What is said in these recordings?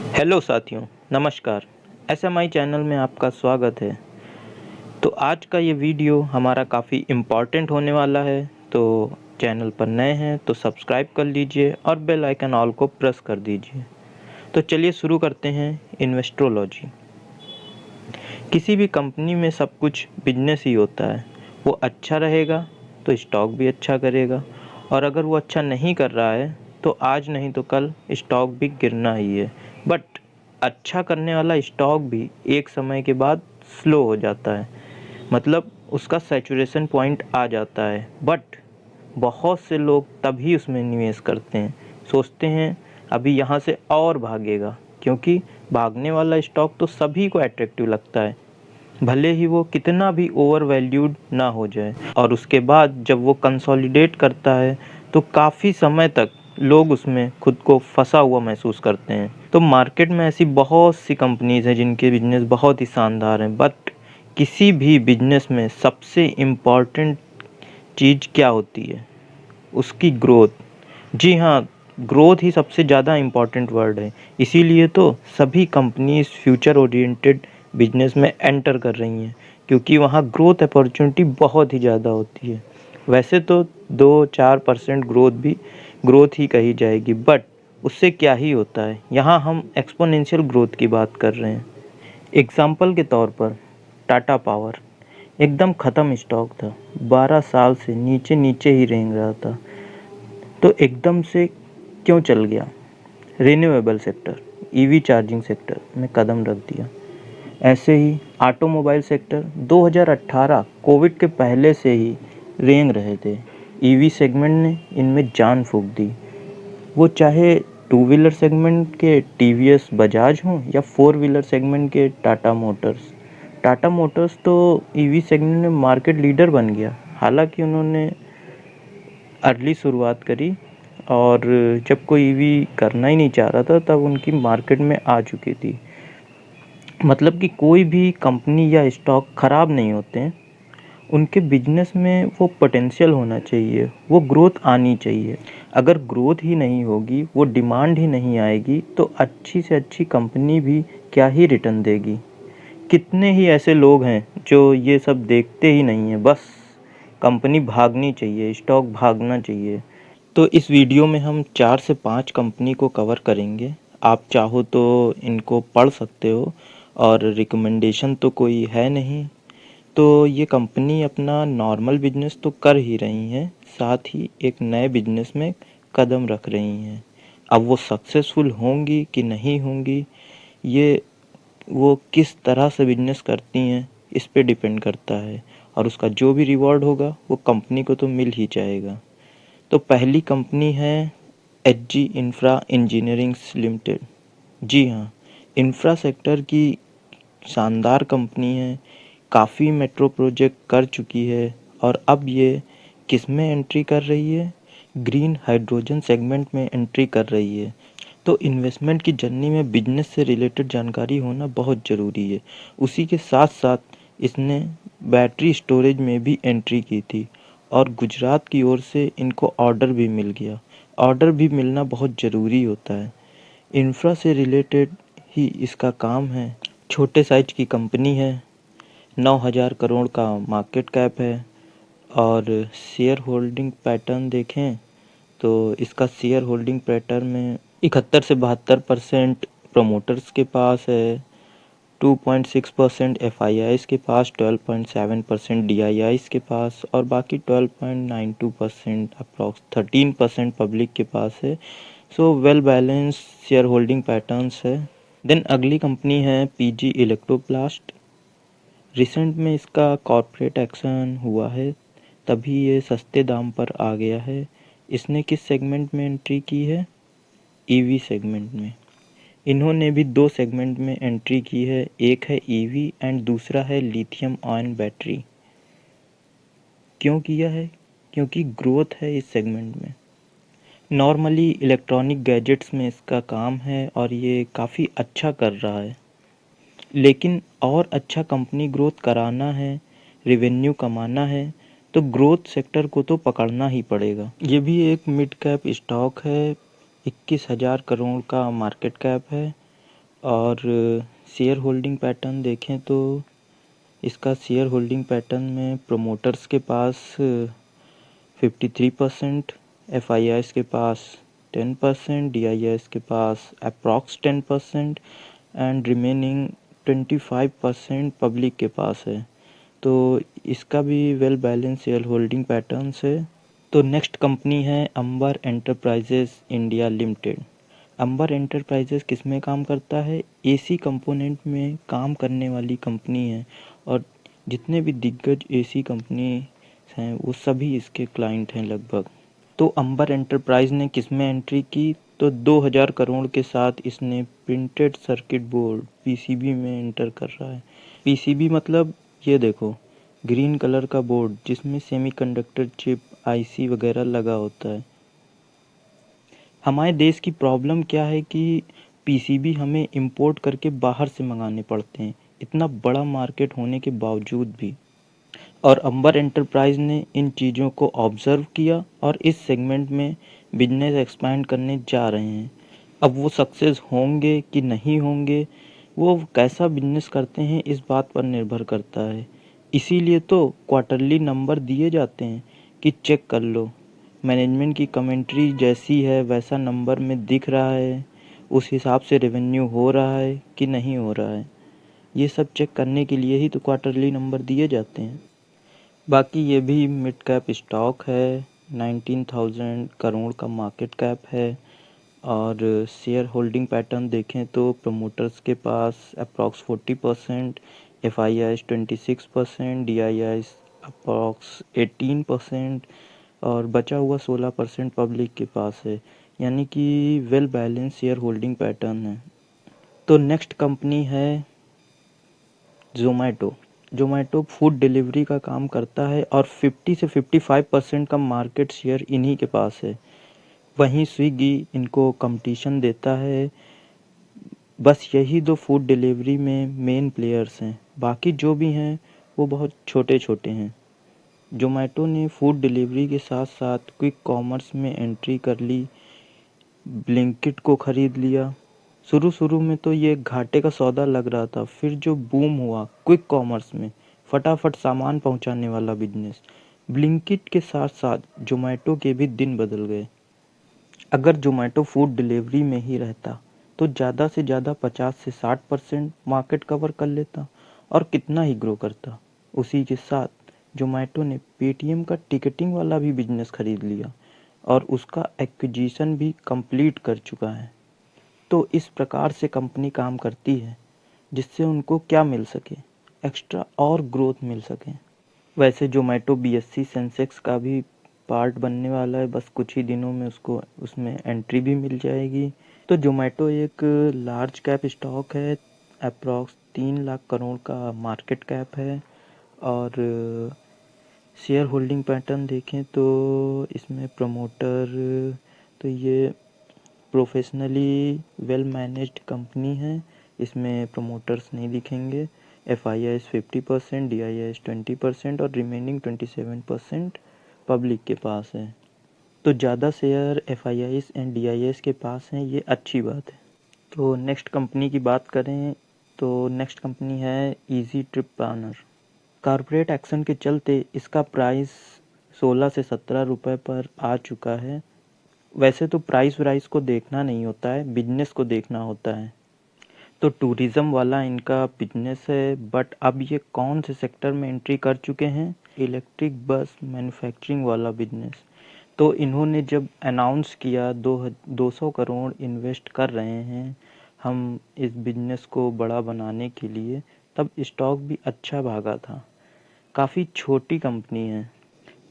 Hello साथियों, नमस्कार। SMI channel में आपका स्वागत है। तो आज का ये वीडियो हमारा काफ़ी इम्पॉर्टेंट होने वाला है। तो चैनल पर नए हैं तो सब्सक्राइब कर लीजिए और बेल आइकन ऑल को प्रेस कर दीजिए। तो चलिए शुरू करते हैं। इन्वेस्ट्रोलॉजी। किसी भी कंपनी में सब कुछ बिजनेस ही होता है। वो अच्छा रहेगा तो स्टॉक भी अच्छा करेगा, और अगर वो अच्छा नहीं कर रहा है तो आज नहीं तो कल स्टॉक भी गिरना ही है। बट अच्छा करने वाला स्टॉक भी एक समय के बाद स्लो हो जाता है, मतलब उसका सैचुरेशन पॉइंट आ जाता है। बट बहुत से लोग तभी उसमें निवेश करते हैं, सोचते हैं अभी यहाँ से और भागेगा, क्योंकि भागने वाला स्टॉक तो सभी को अट्रैक्टिव लगता है, भले ही वो कितना भी ओवर वैल्यूड ना हो जाए। और उसके बाद जब वो कंसोलिडेट करता है तो काफ़ी समय तक लोग उसमें खुद को फंसा हुआ महसूस करते हैं। तो मार्केट में ऐसी बहुत सी कंपनीज हैं जिनके बिजनेस बहुत ही शानदार हैं, बट किसी भी बिजनेस में सबसे इम्पॉर्टेंट चीज़ क्या होती है? उसकी ग्रोथ। जी हाँ, ग्रोथ ही सबसे ज़्यादा इम्पॉर्टेंट वर्ड है। इसीलिए तो सभी कंपनीज फ्यूचर ओरिएंटेड बिजनेस में एंटर कर रही हैं, क्योंकि वहाँ ग्रोथ अपॉर्चुनिटी बहुत ही ज़्यादा होती है। वैसे तो 2-4% ग्रोथ भी ग्रोथ ही कही जाएगी, बट उससे क्या ही होता है। यहाँ हम एक्सपोनेंशियल ग्रोथ की बात कर रहे हैं। एग्जाम्पल के तौर पर टाटा पावर एकदम ख़त्म स्टॉक था, 12 साल से नीचे नीचे ही रेंग रहा था, तो एकदम से क्यों चल गया? Renewable sector, EV charging sector में कदम रख दिया। ऐसे ही ऑटोमोबाइल सेक्टर 2018 कोविड के पहले से ही रेंग रहे थे। ईवी सेगमेंट ने इनमें जान फूंक दी। वो चाहे टू व्हीलर सेगमेंट के टीवीएस बजाज हों या फोर व्हीलर सेगमेंट के टाटा मोटर्स। टाटा मोटर्स तो ईवी सेगमेंट में मार्केट लीडर बन गया। हालांकि उन्होंने अर्ली शुरुआत करी, और जब कोई ईवी करना ही नहीं चाह रहा था तब उनकी मार्केट में आ चुकी थी। मतलब कि कोई भी कंपनी या स्टॉक ख़राब नहीं होते हैं, उनके बिजनेस में वो पोटेंशियल होना चाहिए, वो ग्रोथ आनी चाहिए। अगर ग्रोथ ही नहीं होगी, वो डिमांड ही नहीं आएगी, तो अच्छी से अच्छी कंपनी भी क्या ही रिटर्न देगी। कितने ही ऐसे लोग हैं जो ये सब देखते ही नहीं हैं, बस कंपनी भागनी चाहिए, स्टॉक भागना चाहिए। तो इस वीडियो में हम 4 से 5 कंपनी को कवर करेंगे। आप चाहो तो इनको पढ़ सकते हो, और रिकमेंडेशन तो कोई है नहीं। तो ये कंपनी अपना नॉर्मल बिजनेस तो कर ही रही हैं, साथ ही एक नए बिजनेस में कदम रख रही हैं। अब वो सक्सेसफुल होंगी कि नहीं होंगी, ये वो किस तरह से बिजनेस करती हैं इस पे डिपेंड करता है, और उसका जो भी रिवॉर्ड होगा वो कंपनी को तो मिल ही जाएगा। तो पहली कंपनी है एचजी इंफ्रा इंजीनियरिंग्स लिमिटेड। जी हाँ, इंफ्रा सेक्टर की शानदार कंपनी है, काफ़ी मेट्रो प्रोजेक्ट कर चुकी है, और अब ये किस में एंट्री कर रही है? ग्रीन हाइड्रोजन सेगमेंट में एंट्री कर रही है। तो इन्वेस्टमेंट की जर्नी में बिजनेस से रिलेटेड जानकारी होना बहुत ज़रूरी है। उसी के साथ साथ इसने बैटरी स्टोरेज में भी एंट्री की थी, और गुजरात की ओर से इनको ऑर्डर भी मिल गया। ऑर्डर भी मिलना बहुत ज़रूरी होता है। इंफ्रा से रिलेटेड ही इसका काम है। छोटे साइज की कंपनी है, 9,000 करोड़ का मार्केट कैप है, और शेयर होल्डिंग पैटर्न देखें तो इसका शेयर होल्डिंग पैटर्न में 71 से 72% प्रोमोटर्स के पास है, 2.6% एफआईआईज़ के पास, 12.7% डीआईआईज़ के पास, और बाकी 12.92% अप्रॉक्स 13% पब्लिक के पास है। So well balance share holding patterns है। देन अगली कंपनी है पीजी इलेक्ट्रोप्लास्ट। रिसेंट में इसका कॉर्पोरेट एक्शन हुआ है, तभी ये सस्ते दाम पर आ गया है। इसने किस सेगमेंट में एंट्री की है? ईवी सेगमेंट में। इन्होंने भी 2 सेगमेंट में एंट्री की है, एक है ईवी एंड दूसरा है लिथियम आयन बैटरी। क्यों किया है? क्योंकि ग्रोथ है इस सेगमेंट में। नॉर्मली इलेक्ट्रॉनिक गैजेट्स में इसका काम है, और ये काफ़ी अच्छा कर रहा है। लेकिन और अच्छा कंपनी ग्रोथ कराना है, रेवेन्यू कमाना है, तो ग्रोथ सेक्टर को तो पकड़ना ही पड़ेगा। ये भी एक मिड कैप स्टॉक है, 21,000 करोड़ का मार्केट कैप है, और शेयर होल्डिंग पैटर्न देखें तो इसका शेयर होल्डिंग पैटर्न में प्रोमोटर्स के पास 53%, एफआईआईस के पास 10%, डीआईआईस के पास अप्रॉक्स 10% एंड रिमेनिंग 25% पब्लिक के पास है। तो इसका भी well balance share holding patterns है। तो नेक्स्ट कंपनी है अंबर एंटरप्राइजेस इंडिया लिमिटेड। अंबर एंटरप्राइजेस किस में काम करता है? एसी कंपोनेंट में काम करने वाली कंपनी है और जितने भी दिग्गज एसी कंपनी हैं वो सभी इसके क्लाइंट हैं लगभग। तो अंबर एंटरप्राइज ने किस में एंट्री की? तो 2000 करोड़ के साथ इसने प्रिंटेड सर्किट बोर्ड पीसीबी में एंटर कर रहा है। पीसीबी मतलब ये देखो, ग्रीन कलर का बोर्ड जिसमें सेमीकंडक्टर चिप आईसी वगैरह लगा होता है। हमारे देश की प्रॉब्लम क्या है कि पीसीबी हमें इंपोर्ट करके बाहर से मंगाने पड़ते हैं, इतना बड़ा मार्केट होने के बावजूद भी। और अंबर एंटरप्राइज ने इन चीज़ों को ऑब्जर्व किया और इस सेगमेंट में बिजनेस एक्सपैंड करने जा रहे हैं। अब वो सक्सेस होंगे कि नहीं होंगे, वो कैसा बिजनेस करते हैं इस बात पर निर्भर करता है। इसीलिए तो क्वार्टरली नंबर दिए जाते हैं कि चेक कर लो, मैनेजमेंट की कमेंट्री जैसी है वैसा नंबर में दिख रहा है, उस हिसाब से रेवेन्यू हो रहा है कि नहीं हो रहा है। ये सब चेक करने के लिए ही तो क्वार्टरली नंबर दिए जाते हैं। बाकी ये भी मिड कैप स्टॉक है, 19,000 करोड़ का मार्केट कैप है। और शेयर होल्डिंग पैटर्न देखें तो प्रमोटर्स के पास अप्रॉक्स 40%, एफआईआईस 26%, डीआईआईस अप्रॉक्स 18% और बचा हुआ 16% पब्लिक के पास है, यानी कि well balance share holding pattern है। तो नेक्स्ट कंपनी है ज़ोमैटो। ज़ोमैटो फूड डिलीवरी का काम करता है और 50 से 55% का मार्केट शेयर इन्हीं के पास है। वहीं स्विगी इनको कंपटीशन देता है। बस यही दो फूड डिलीवरी में मेन प्लेयर्स हैं, बाकी जो भी हैं वो बहुत छोटे छोटे हैं। ज़ोमैटो ने फूड डिलीवरी के साथ साथ क्विक कॉमर्स में एंट्री कर ली, ब्लिंकिट को ख़रीद लिया। शुरू में तो ये घाटे का सौदा लग रहा था, फिर जो बूम हुआ क्विक कॉमर्स में, फटाफट सामान पहुंचाने वाला बिजनेस, ब्लिंकिट के साथ साथ ज़ोमैटो के भी दिन बदल गए। अगर ज़ोमैटो फूड डिलीवरी में ही रहता तो ज़्यादा से ज़्यादा 50 से 60% मार्केट कवर कर लेता और कितना ही ग्रो करता। उसी के साथ ज़ोमैटो ने पेटीएम का टिकटिंग वाला भी बिजनेस खरीद लिया और उसका एक्विजिशन भी कंप्लीट कर चुका है। तो इस प्रकार से कंपनी काम करती है जिससे उनको क्या मिल सके, एक्स्ट्रा और ग्रोथ मिल सके। वैसे ज़ोमैटो बीएससी सेंसेक्स का भी पार्ट बनने वाला है, बस कुछ ही दिनों में उसको उसमें एंट्री भी मिल जाएगी। तो ज़ोमैटो एक लार्ज कैप स्टॉक है, अप्रॉक्स 3 लाख करोड़ का मार्केट कैप है। और शेयर होल्डिंग पैटर्न देखें तो इसमें प्रमोटर, तो ये प्रोफेशनली वेल मैनेज्ड कंपनी है, इसमें प्रमोटर्स नहीं दिखेंगे। एफआईआईस 50%, डीआईआईस 20% और रिमेनिंग 27% पब्लिक के पास है। तो ज़्यादा शेयर एफआईआईस एंड डीआईआईस के पास हैं, ये अच्छी बात है। तो नेक्स्ट कंपनी की बात करें तो नेक्स्ट कंपनी है easy trip planner. Corporate action के चलते इसका प्राइस 16 से 17 रुपये पर आ चुका है। वैसे तो प्राइस वाइस को देखना नहीं होता है, बिजनेस को देखना होता है। तो टूरिज़्म वाला इनका बिजनेस है, बट अब ये कौन से सेक्टर में एंट्री कर चुके हैं? इलेक्ट्रिक बस मैन्युफैक्चरिंग वाला बिजनेस। तो इन्होंने जब अनाउंस किया 200 करोड़ इन्वेस्ट कर रहे हैं हम इस बिजनेस को बड़ा बनाने के लिए, तब स्टॉक भी अच्छा भागा था। काफ़ी छोटी कंपनी है,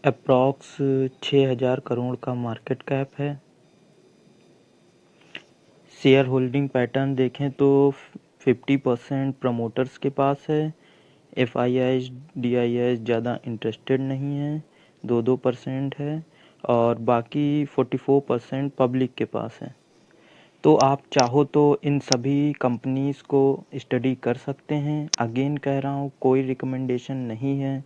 अप्रॉक्स 6000 करोड़ का मार्केट कैप है। शेयर होल्डिंग पैटर्न देखें तो 50% प्रमोटर्स के पास है, एफआईआईस डीआईआईस ज़्यादा इंटरेस्टेड नहीं है, 2% है और बाकी 44% पब्लिक के पास है। तो आप चाहो तो इन सभी कंपनीज़ को स्टडी कर सकते हैं। अगेन कह रहा हूँ, कोई रिकमेंडेशन नहीं है,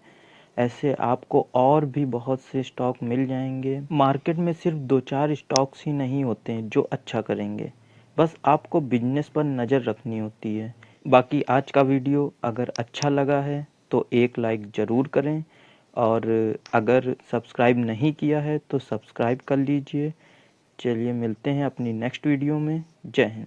ऐसे आपको और भी बहुत से स्टॉक मिल जाएंगे। मार्केट में सिर्फ 2-4 स्टॉक्स ही नहीं होते हैं जो अच्छा करेंगे, बस आपको बिजनेस पर नज़र रखनी होती है। बाकी आज का वीडियो अगर अच्छा लगा है तो एक लाइक ज़रूर करें, और अगर सब्सक्राइब नहीं किया है तो सब्सक्राइब कर लीजिए। चलिए मिलते हैं अपनी नेक्स्ट वीडियो में। जय हिंद।